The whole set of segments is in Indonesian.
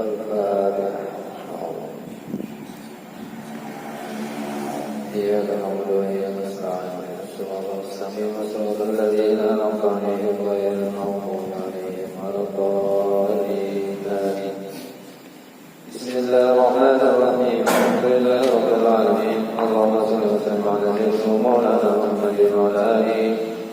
الفاتحة. إياك نعبد وإياك نستعين اهدنا الصراط المستقيم صراط الذين أنعمت عليهم غير المغضوب عليهم ولا الضالين. بسم الله الرحمن الرحيم. الحمد لله رب العالمين. اللهم صل وسلم على سيدنا مولانا محمد وعلى آله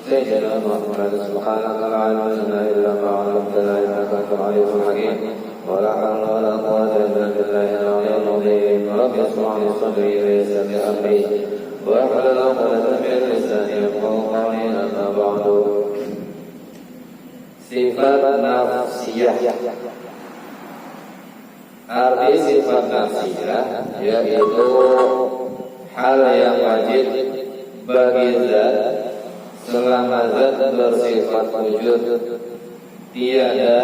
سيدنا محمد. سبحانك لا علم لنا إلا ما علمتنا إنك أنت العليم الحكيم. ولا حول ولا قوة إلا بالله العلي العظيم. رب اشرح لي صدري ويسر لي أمري واحلل عقدة من لساني يفقهوا قولي. أما بعد. Sifat nafsiyah. Arti sifat nafsiyah yaitu hal yang wajib bagi zat selama zat bersifat wujud, tiada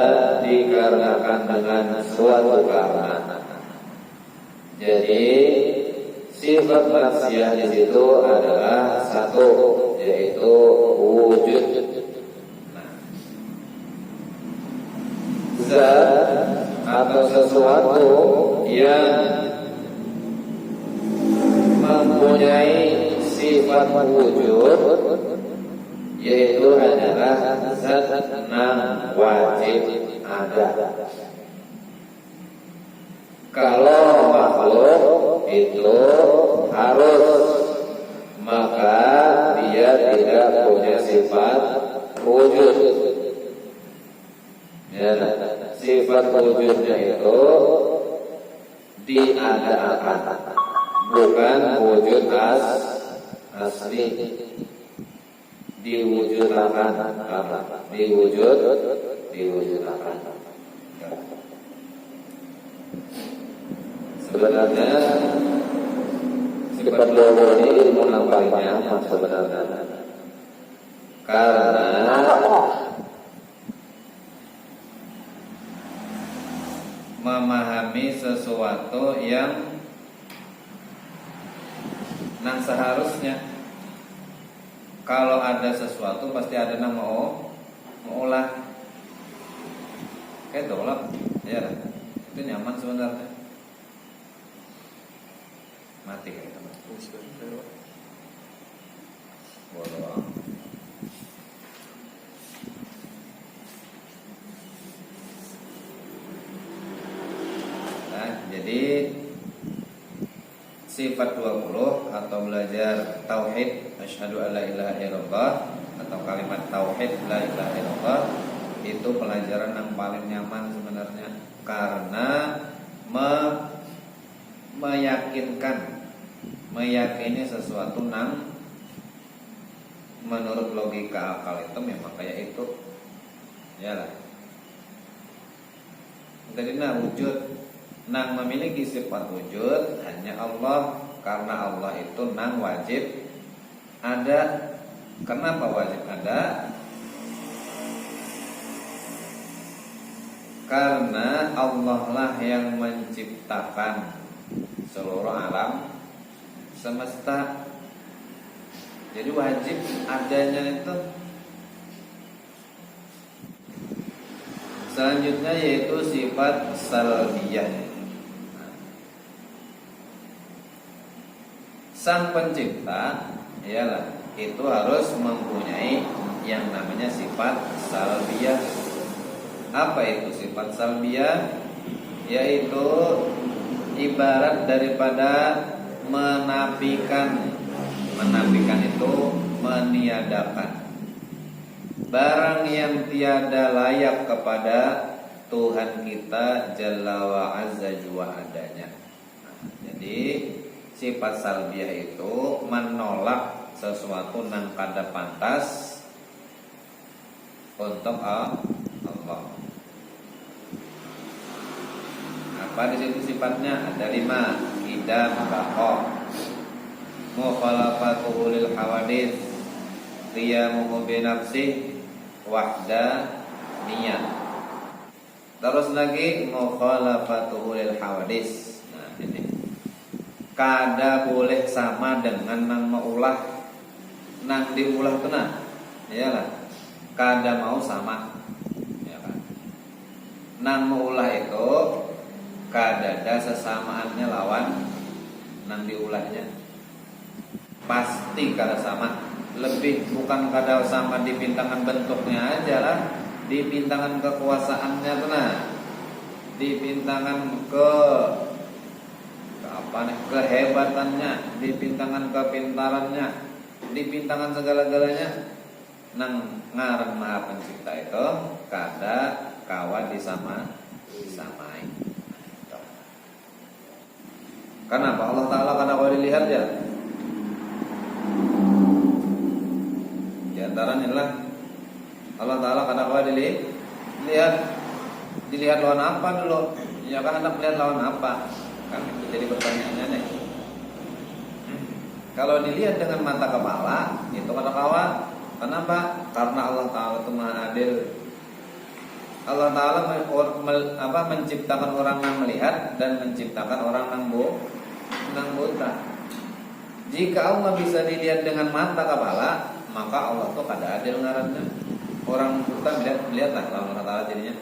dikarenakan dengan suatu karena. Jadi sifat nafsiyah di situ adalah satu, yaitu wujud. Zat atau sesuatu yang mempunyai sifat wujud yaitu adalah zat yang wajib ada. Kalau makhluk itu harus, maka dia tidak punya sifat wujud. Ya, sifat wujudnya itu diadakan, bukan wujud asli. Diwujudkan, diwujudkan. Sebenarnya sifat logo ini ilmu yang paling nyaman sebenarnya, karena memahami sesuatu yang seharusnya. Kalau ada sesuatu pasti ada yang mau olah. Kayak tolak, ya, itu nyaman sebenarnya. Mati kayak teman. Bodoh. Nah, jadi sifat 20 atau belajar tauhid asyhadu alla ilaha illallah atau kalimat tauhid la ilaha illallah itu pelajaran yang paling nyaman sebenarnya, karena meyakini sesuatu nang menurut logika akal itu memang kayak itu, ya lah. Jadi wujud nang memiliki sifat wujud hanya Allah, karena Allah itu nang wajib ada. Kenapa wajib ada? Karena Allah lah yang menciptakan seluruh alam semesta. Jadi wajib adanya itu. Selanjutnya yaitu sifat salbiyah. Sang pencipta ialah itu harus mempunyai yang namanya sifat salbiyah. Apa itu sifat salbiyah? Yaitu ibarat daripada menafikan. Menafikan itu meniadakan barang yang tiada layak kepada Tuhan kita Jalla wa Azza jua adanya. Jadi sifat salbiyah itu menolak sesuatu yang kada pantas untuk Allah. Apa di situ sifatnya? Ada 5. Idam, baqa, mukhalafatuhu lil hawadits, qiyamuhu bi nafsihi, wahdaniyah. Terus lagi mukhalafatuhu lil hawadits. Nah, ini kada boleh sama dengan nang maulah, nang diulah itu nah, iyalah kada mau sama, ya kan? Nang maulah itu kadada sesamaannya lawan nang diulahnya pasti kada sama, lebih bukan kada sama di pintangan bentuknya aja lah, di pintangan kekuasaannya tuh nah, di pintangan kehebatannya, di pintangan kepintarannya, di pintangan segala-galanya. Nang ngaran Maha Pencipta itu kada kawa disamai. Kenapa Allah Ta'ala kada kawa dilihat ya? Di antaranya adalah Allah Ta'ala kada kawa dilihat lawan apa dulu? Ya kan hendak melihat lawan apa? Kan itu jadi pertanyaannya nih. Kalau dilihat dengan mata kepala itu kada kawa. Kenapa? Karena Allah Ta'ala itu Maha Adil. Allah Ta'ala menciptakan orang yang melihat dan menciptakan orang yang buta. Jika Allah bisa dilihat dengan mata kepala, maka Allah itu kada adil ngarannya. Orang buta lihatlah kalau Allah Ta'ala jadinya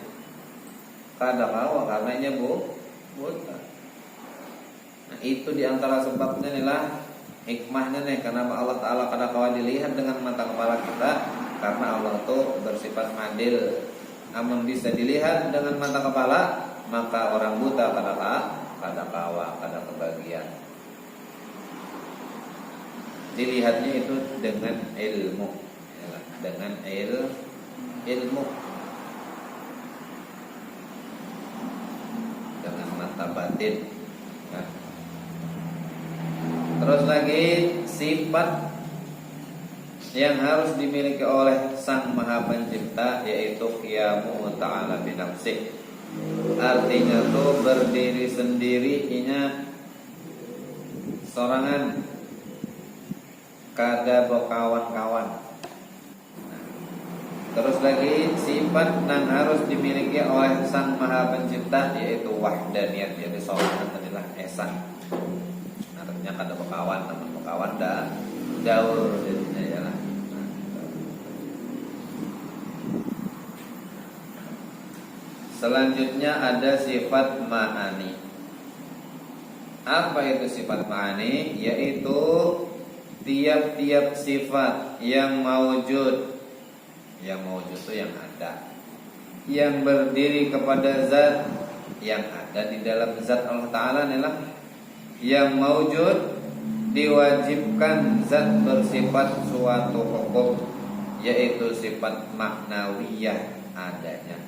kada kawa karena ia buta. Nah, itu diantara sebabnya nih lah, hikmahnya nih kenapa Allah Ta'ala kada kawa dilihat dengan mata kepala kita, karena Allah itu bersifat adil. Namun bisa dilihat dengan mata kepala, maka orang buta kada kawa, kada kebagian. Dilihatnya itu dengan ilmu, dengan ilmu, dengan mata batin. Nah, terus lagi sifat yang harus dimiliki oleh Sang Maha Pencipta yaitu qiyamu ta'ala binafsih. Artinya tuh berdiri sendiri, inya sorangan, kada berkawan-kawan. Terus lagi sifat yang harus dimiliki oleh Sang Maha Pencipta yaitu wahdaniyat, jadi sorangan adalah esa. Artinya kada berkawan, namun berkawan dah daur jadinya ya lah. Selanjutnya ada sifat ma'ani. Apa itu sifat ma'ani? Yaitu tiap-tiap sifat yang mawujud. Yang mawujud itu yang ada, yang berdiri kepada zat yang ada di dalam zat Allah Ta'ala adalah yang mawujud, diwajibkan zat bersifat suatu hukum, yaitu sifat maknawiyah adanya.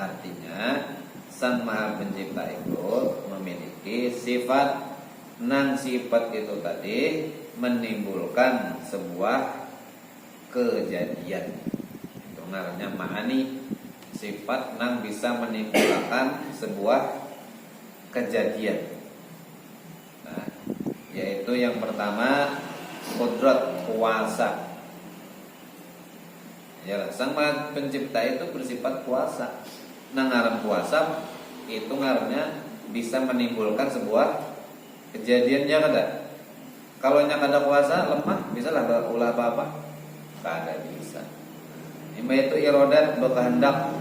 Artinya Sang Maha Pencipta itu memiliki sifat, nang sifat itu tadi menimbulkan sebuah kejadian. Itu namanya ma'ani, sifat nang bisa menimbulkan sebuah kejadian. Nah, yaitu yang pertama qudrat, kuasa. Ya, Sang Maha Pencipta itu bersifat kuasa. Nah, ngaran kuasa itu ngarannya bisa menimbulkan sebuah kejadiannya kada. Kalau nya kada kuasa, lemah, bisa lah ulah apa-apa? Kada bisa. Ini itu iradat, berkehendak.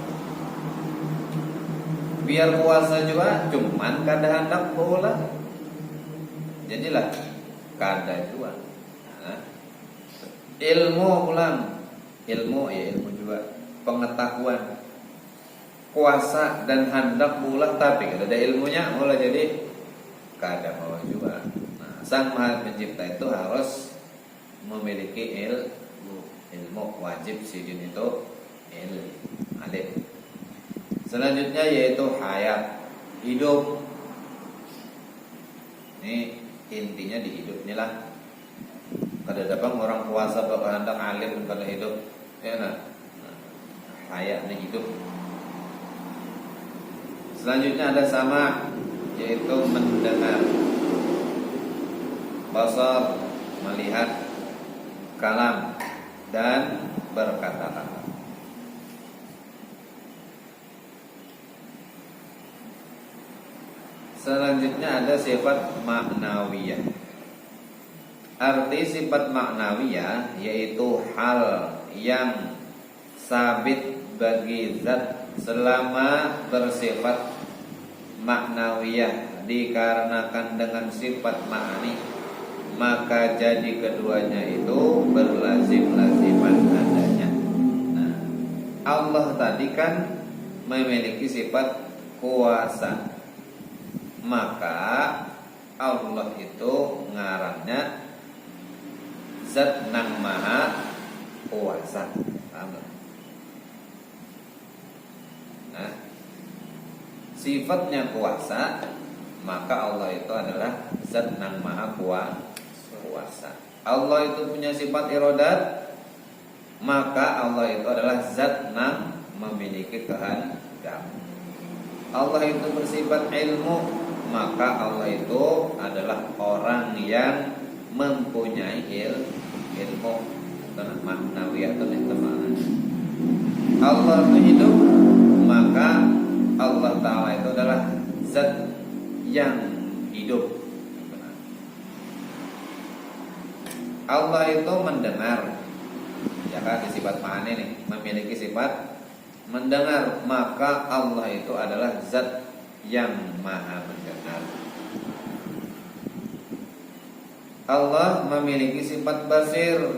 Biar kuasa juga, cuman kada hendak berulah. Jadilah kada juga. Nah, ilmu pulang, ilmu ya ilmu juga, pengetahuan. Kuasa dan hendak bulah tapi kada ada ilmunya, mulai jadi kada mau juga. Nah, Sang Maha Pencipta itu harus memiliki ilmu, wajib sidin itu alim. Selanjutnya yaitu hayat, hidup. Ini intinya di hidup inilah. Kada dapat orang kuasa berkehendak alim kada hidup, ya nah. Hayatnya hidup. Selanjutnya ada sama, yaitu mendengar, basar, melihat, kalam, dan berkata-kata. Selanjutnya ada sifat maknawiyah. Arti sifat maknawiyah yaitu hal yang sabit bagi zat selama bersifat maknawiyah dikarenakan dengan sifat ma'ani, maka jadi keduanya itu berlazim-laziman adanya. Nah, Allah tadi kan memiliki sifat kuasa, maka Allah itu ngarannya zat nang maha kuasa. Paham? Nah, sifatnya kuasa, maka Allah itu adalah zat nang maha kuasa. Allah itu punya sifat iradat, maka Allah itu adalah zat nang memiliki kehendak. Allah itu bersifat ilmu, maka Allah itu adalah orang yang mempunyai ilmu. Itu maknawiyah teman-teman. Allah itu hidup, maka Allah Ta'ala itu adalah zat yang hidup. Allah itu mendengar, ya kan, di sifat ma'ani nih, memiliki sifat mendengar, maka Allah itu adalah zat yang maha mendengar. Allah memiliki sifat basar,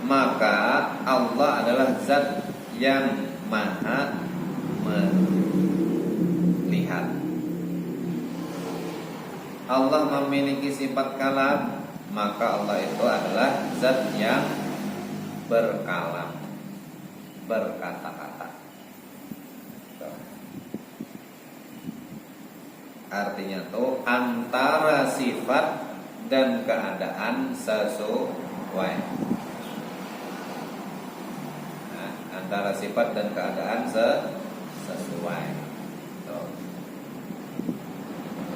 maka Allah adalah zat yang maha melihat. Allah memiliki sifat kalam, maka Allah itu adalah zat yang berkalam, berkata-kata. Artinya tuh antara sifat dan keadaan sesuai. Nah, antara sifat dan keadaan sesuai. Tuh.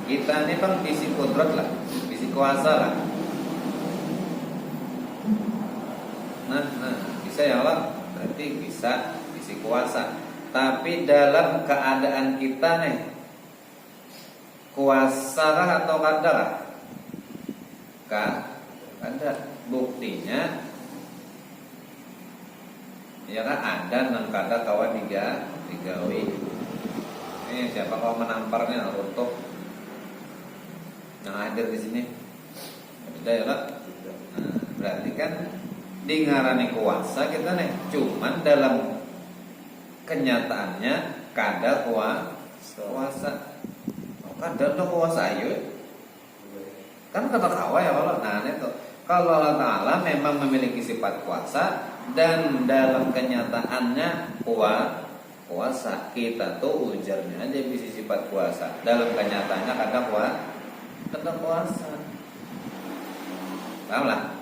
Kita ini kan visi kudrat lah, visi kuasa lah. Nah, bisa ya Allah, berarti bisa visi kuasa. Tapi dalam keadaan kita nih, kuasa atau kadar? Kadar. Buktinya ya kan ada nang kada kawan digawi. Ini siapa kau menamparnya untuk yang hadir di sini? Ada ya lah. Nah, berarti kan di ngarani kuasa kita nih, cuman dalam kenyataannya kada kuasa. Kadang tuh kuasa ayo kan kata kawa ya Allah. Nah itu kalau Allah Ta'ala memang memiliki sifat kuasa dan dalam kenyataannya kuasa, kita tuh ujarnya aja bisa sifat kuasa, dalam kenyataannya kadang kuasa. Paham lah?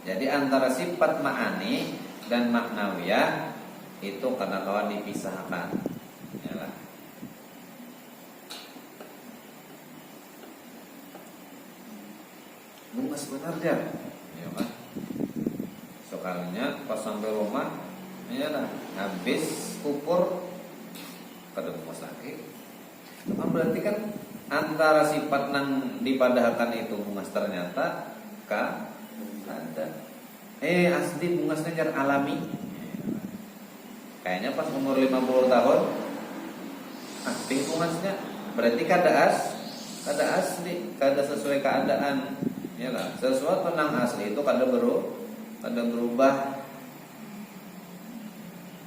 Jadi antara sifat ma'ani dan maknawiyah itu karena kawan dipisahkan. Yalah. Bunga sebentar dia, ya kan? Sekalinya pas sampai rumah, ya lah, habis kupur kada rumah sakit. Kan berarti kan antara sifat nang dipadahkan itu bungas ternyata ada. Asli bungasnya jar alami. Kayaknya pas umur 50 tahun, aktif bungasnya. Berarti kada asli, kada sesuai keadaan. Ya lah, sesuatu nang asli itu kada berubah.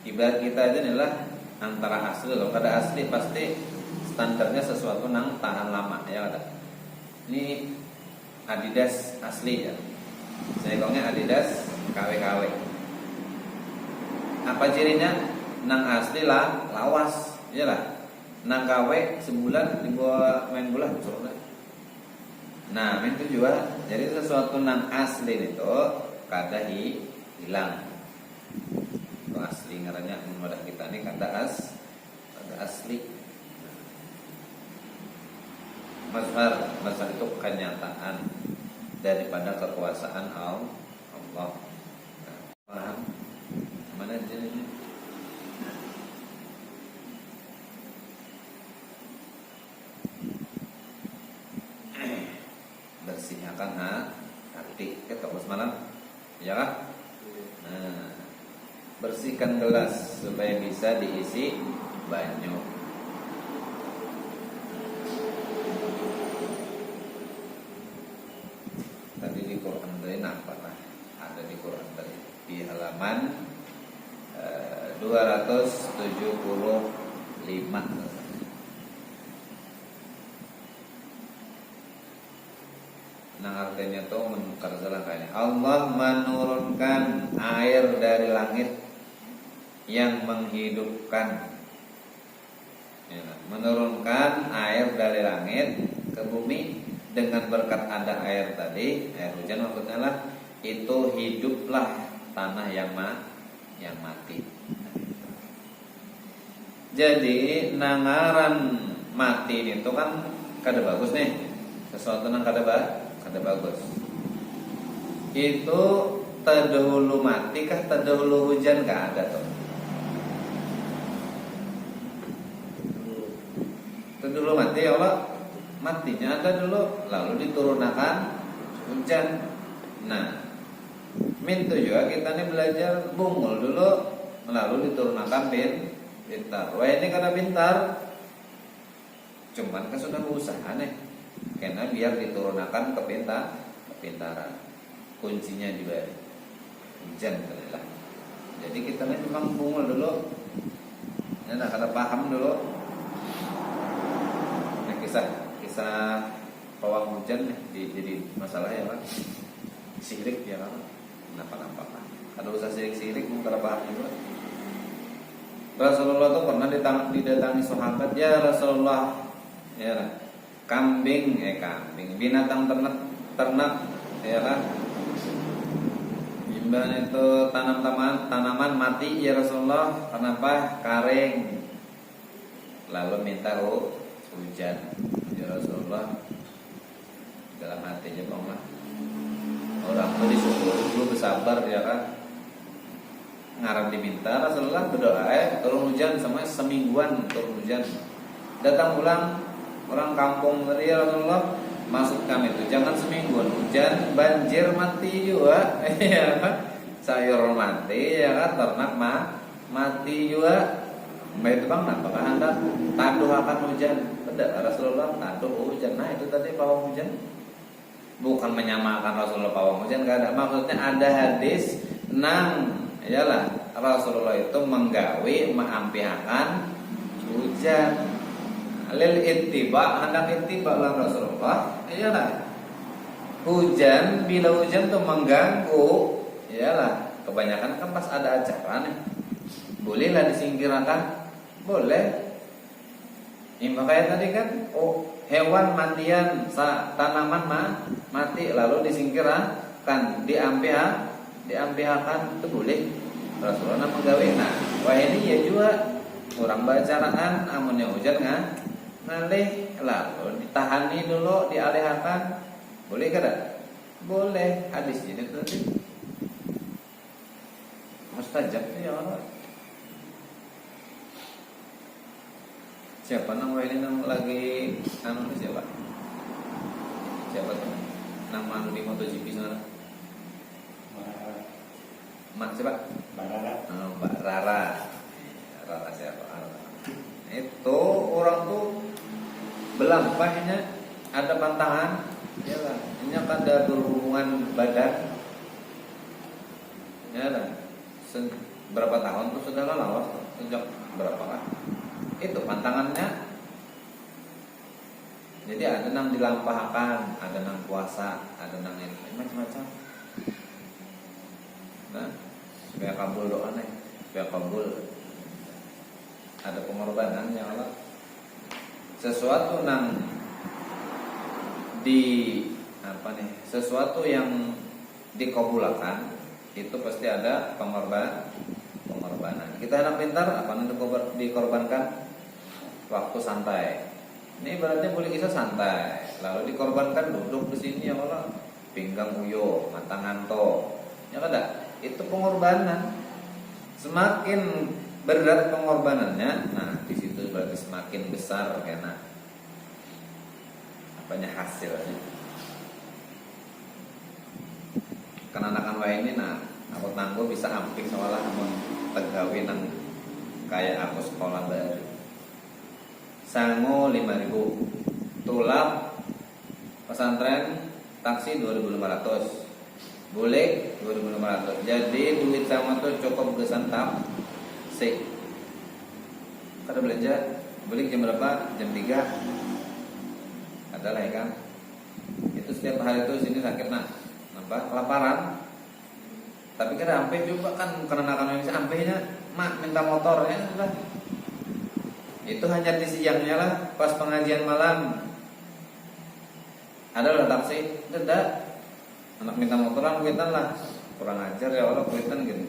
Ibarat kita aja adalah antara asli loh, kada asli pasti standarnya sesuatu nang tahan lama, ya kada. Ini Adidas asli ya. Saya ngomongnya Adidas KW. Apa cirinya? Nang asli lah lawas, ya lah. Nang KW sebulan dibawa main bola suruh. Nah, itu juga. Jadi sesuatu nang asli itu kada hilang. Itu asli ngarannya mudah kita ini kada asli. Mazhar itu kenyataan daripada kekuasaan Allah. Paham? Mana jenisnya? Bersihkan hati. Kita malam, ya kan? Nah, bersihkan gelas supaya bisa diisi banyu. di halaman 275. Nah artinya tuh menukar salah kayaknya. Allah menurunkan air dari langit yang menghidupkan. Ya, menurunkan air dari langit ke bumi dengan berkat ada air tadi, air hujan maksudnya lah, itu hiduplah tanah yang mati. Jadi nangaran mati itu kan kada bagus nih, sesuatu yang kada bagus. Itu terdahulu mati kah terdahulu hujan kah ada tuh? Terdahulu mati ya Allah, matinya ada dulu, lalu diturunkan hujan. Nah, min tuh juga kita nih belajar bungul dulu, lalu diturunkan pintar. Wah ini karena pintar, cuman kan sudah berusaha nih, karena biar diturunkan kepintaran. Kuncinya juga hujan lah. Jadi kita nih memang bungul dulu, nah kada paham dulu. Kisah pawang hujan jadi masalah ya kan, sirik ya kan, kenapa ada usah sirik mungkin paham juga. Rasulullah tuh pernah didatangi sahabat, ya Rasulullah, ya kambing binatang ternak ya kan, ibarat itu tanaman mati ya Rasulullah, kenapa kering, lalu minta hujan ya Rasulullah. Dalam hatinya bang orang tuh disuruh dulu bersabar ya kan, ngarang diminta Rasulullah berdoa turun hujan sama semingguan turun hujan. Datang pulang orang kampung tadi ya Rasulullah, maksud kami itu jangan semingguan hujan, banjir mati juga ya kan, sayur mati ya kan, ternak mati juga. Mbak itu bang, apakah anda taduh akan hujan? Tidak, Rasulullah taduh hujan. Nah itu tadi pawang hujan. Bukan menyamakan Rasulullah pawang hujan, gak ada. Maksudnya ada hadis nang, iyalah Rasulullah itu menggawe mengampiakan hujan. Lil ittiba, hendak ittiba lah Rasulullah. Iyalah hujan, bila hujan tuh mengganggu, iyalah kebanyakan kan pas ada acara nih, bolehlah disingkirkan. Boleh. Makanya tadi kan hewan matian, tanaman mati lalu disingkirkan, diampiakan itu boleh. Rasulullah menggawe. Nah, wah ini ya juga orang bacaraan amunnya hujan ngalih lalu ditahani dulu, dialihkan. Boleh kada? Boleh. Hadis ini tadi mustajab ya Allah. Siapa nama ini lagi siapa? Siapa tuh? Nama di MotoGP sana? Mak siapa? Mbak Rara. Rara siapa? Itu orang tuh belampahnya ada pantangan, ya lah. Ini ada berhubungan badan, ya lah. Berapa tahun tuh sudah lawas? Sejak berapa kan? Itu pantangannya. Jadi ada yang dilampahkan, ada yang puasa, ada yang macam-macam. Nah, supaya kabul doa nih, supaya kabul. Ada pengorbanan ya Allah. Sesuatu yang sesuatu yang dikabulkan itu pasti ada pengorbanan. Kita anak pintar, apa yang dikorbankan? Waktu santai. Ini ibaratnya boleh kisah santai, lalu dikorbankan duduk di sini ya Allah, pinggang uyo, mata nganto, ya kada? Itu pengorbanan. Semakin berat pengorbanannya, nah di situ berarti semakin besar karena apanya hasilnya. Kenanakan wae ini, nah aku tangguh bisa amping seolah namun pegawai nang kayak aku sekolah baru. Sango 5.000, tulak pesantren taksi 2.500. boleh 2.500. Jadi duit sama tuh cukup gesan tap C. Kada belanja, beli jam berapa? Jam 3. Adalah ya kan? Itu setiap hari itu sini sakit nah. Nampak kelaparan. Tapi kada sampai juga kan karena Indonesia sampainya mak minta motor ya sudah. Itu hanya di siangnya lah pas pengajian malam. Ada lah taksi, tidak. Anak minta motoran kuitan lah. Kurang ajar ya Allah kuitan gitu.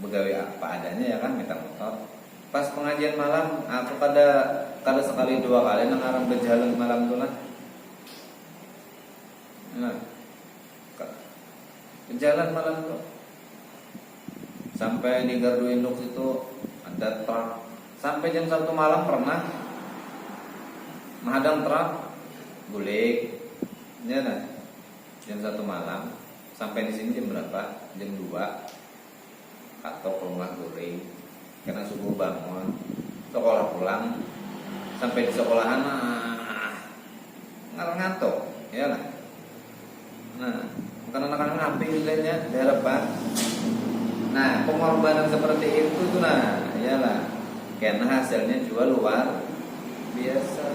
Begawe apa adanya ya kan minta motor. Pas pengajian malam aku kada sekali 2 kali nang arang berjalan malam tuh lah. Nah, berjalan malam tuh sampai di Gardu Induk itu ada truk. Sampai jam 1 malam pernah menghadang truk gulik. Ya nah, jam 1 malam sampai di sini jam berapa? Jam 2 atau ke rumah guling karena subuh bangun sekolah pulang sampai di sekolahan ngantuk ya lah. Nah, karena anak-anak ngapain nilainya di harapan. Nah, pengorbanan seperti itu tuh nah, iyalah. Karena hasilnya juga luar biasa.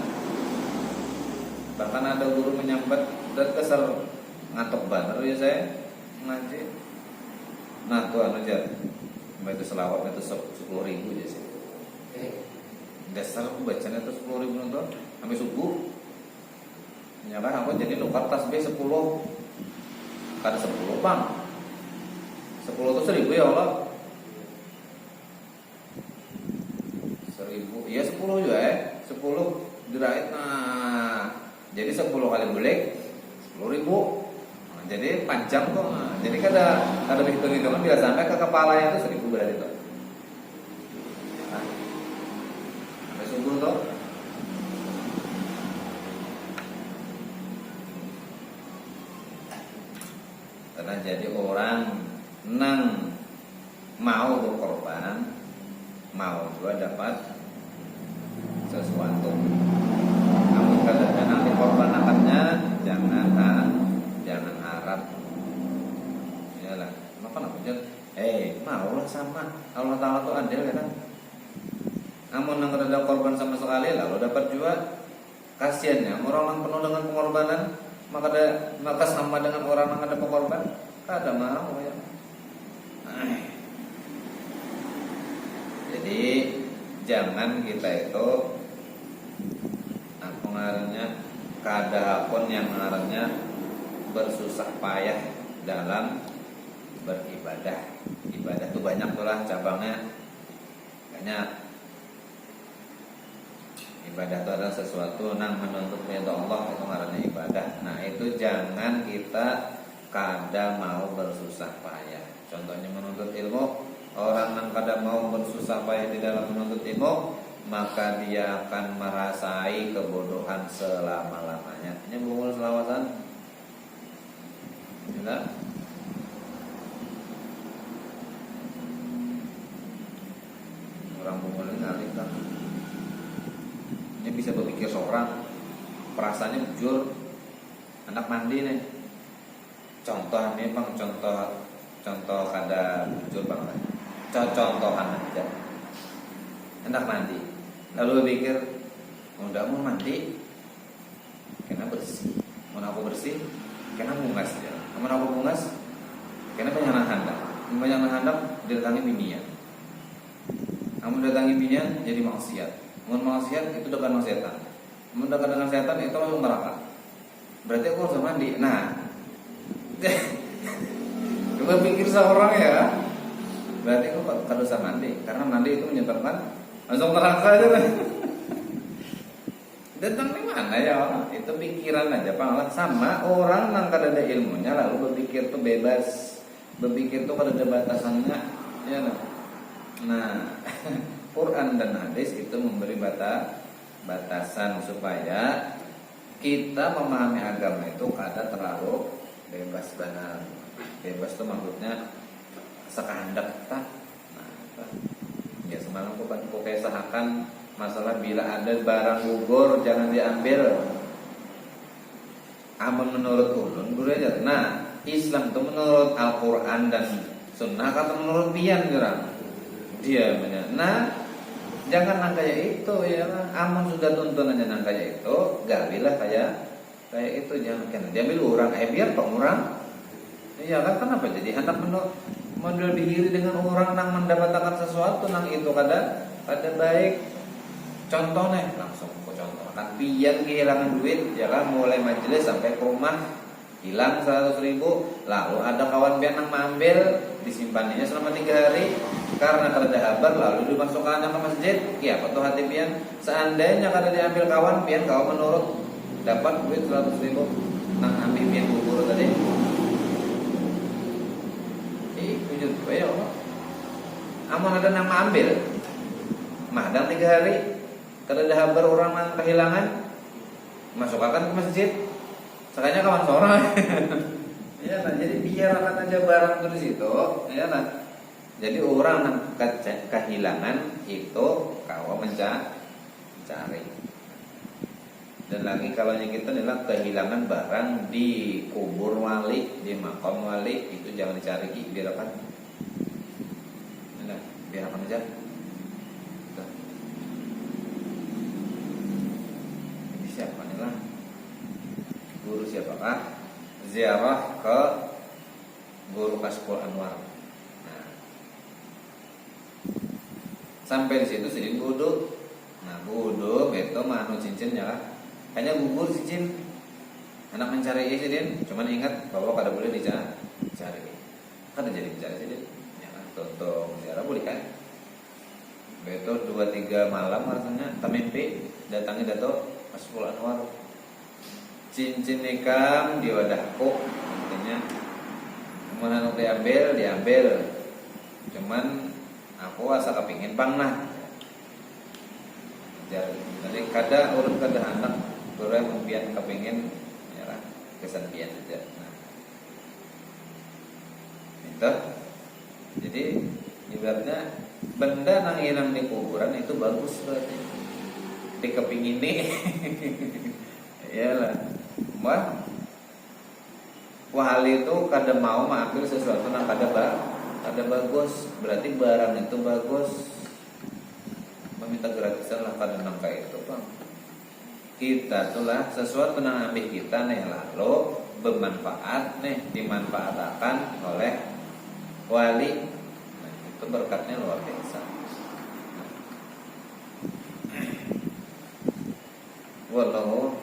Bahkan ada guru menyambat dan kesel ngantuk banget ya saya ngaji. Nah, tuh anu aja. Itu selawat itu 10.000 aja sih. Dasar aku bacanya itu 10.000 nonton sampai subuh. Nyala aku jadi nukar tasbih 10. Kada 10 bang. 10 itu 1.000 ya Allah. 1.000. Iya 10 juga ya. 10 dirait. Nah, jadi 10 kali bulik 10.000. Nah, jadi panjang kok. Nah, jadi kada hitung-hitungan bila sampai ke kepalanya itu 1.000 berarti tuh. Nah, sampai subuh tuh. Karena jadi orang nang mau berkorban, mau juga dapat sesuatu. Namun kadang-kadang dikorbankannya jangan harap. Iyalah, maka namanya maulah sama Allah Taala tuh adil ya kan. Namun nang ada korban sama sekali lalu dapat juga kasihannya orang yang penuh dengan pengorbanan maka sama dengan orang yang ada pengorban kada mau ya. Jadi jangan kita itu apa ngarannya kada pun yang ngarannya bersusah payah dalam beribadah. Ibadah itu banyak tuh lah cabangnya. Banyak. Ibadah itu adalah sesuatu yang menuntut ridha Allah, itu ngarannya ibadah. Nah, itu jangan kita kada mau bersusah payah. Contohnya menuntut ilmu, orang yang kada mau bersusah payah di dalam menuntut ilmu, maka dia akan merasai kebodohan selama-lamanya. Ini bungul selawatan. Ya. Orang bungul ini alih kan. Ini bisa berpikir seorang perasaannya jujur anak mandi nih. Contoh nih bang, contoh kada jujur banget. Contohan aja. Anak mandi. Lalu berpikir, udah mau mandi, kena bersih. Mau aku bersih, kena bungas ya. Mau aku bungas, kena banyak handap. Banyak handap didatangi binian. Kamu datangi binian jadi maksiat. Mau maksiat itu dekat dengan setan. Mendekat dengan setan itu langsung neraka. Berarti aku harus mandi. Nah, coba pikir seorang ya. Berarti aku kada usah mandi karena mandi itu menyebabkan langsung neraka aja. Datang di mana ya orang? Itu pikiran aja Pak. Sama orang yang kada ada ilmunya lalu berpikir tuh bebas. Berpikir tuh kada ada batasannya. Ya nah. Quran dan hadis itu memberi batasan supaya kita memahami agama itu kada terlalu bebas benar. Bebas itu maksudnya sekehendak kita. Nah, ya semalam aku kisahkan masalah bila ada barang gugur jangan diambil. Amun menurut ulun guru aja. Nah, Islam itu menurut Al-Quran dan Sunnah atau menurut pian gerang? Dia benar. Nah, jangan nangkaya itu ya kan. Amun sudah tuntunannya nangkaya itu, gawilah kayak itu jangan kena diambil orang. Biar pengurang. Iya kan kenapa jadi hendak model diri dengan orang nang mendapatkan sesuatu nang itu kada baik. Contohnya langsung ke contoh kan pian kehilangan duit ya kan mulai majelis sampai ke rumah hilang 100.000, lalu ada kawan pian yang mengambil disimpannya selama 3 hari karena terada kabar lalu dimasukkannya ke masjid. Ya betul hati pian seandainya kada diambil kawan pian kau menurut dapat duit 100.000 nang ambil pian bubur tadi. Kujud ya Allah. Amun ada nang mengambil madang 3 hari kada ada kabar orang yang kehilangan masukkan ke masjid. Sekalinya kawan seorang. Ya nah, jadi biar akan aja barang itu di situ, ya nah. Jadi orang yang kehilangan itu kau mencari. Dan lagi kalau kita adalah kehilangan barang di kubur wali, di makam wali itu jangan dicari biar apa? Nah, biar apa aja. Ini siapa nih lah? Guru siapakah? Ziarah ke Guru Kasful Anwar. Nah, sampai di situ sedih budu. Nah, budu beto manu cincinnya lah. Hanya gugur cincin. Anak mencari sidin, cuman ingat bahwa kada boleh dicari. Kada jadi dicari sidin. Ya kan, tonton ziarah boleh kan? Beto 2-3 malam rasanya tamimpi datangi Dato Kasful Anwar. Cincin nikam di wadahku artinya kemudian diambil cuman aku asa kepingin pang nah jadi kada urut kada anak orang membian kepingin ya lah kesan bian saja nah itu jadi ibaratnya benda nang hilang di kuburan itu bagus berarti dikepingini iyalah wali itu kada mau mengambil sesuatu yang kada bagus, berarti barang itu bagus. Meminta gratisan lah kada nangka itu bang. Kita tulah sesuatu yang ambil kita nih lalu bermanfaat nih dimanfaatkan oleh wali. Nah, itu berkatnya luar biasa. Wallahu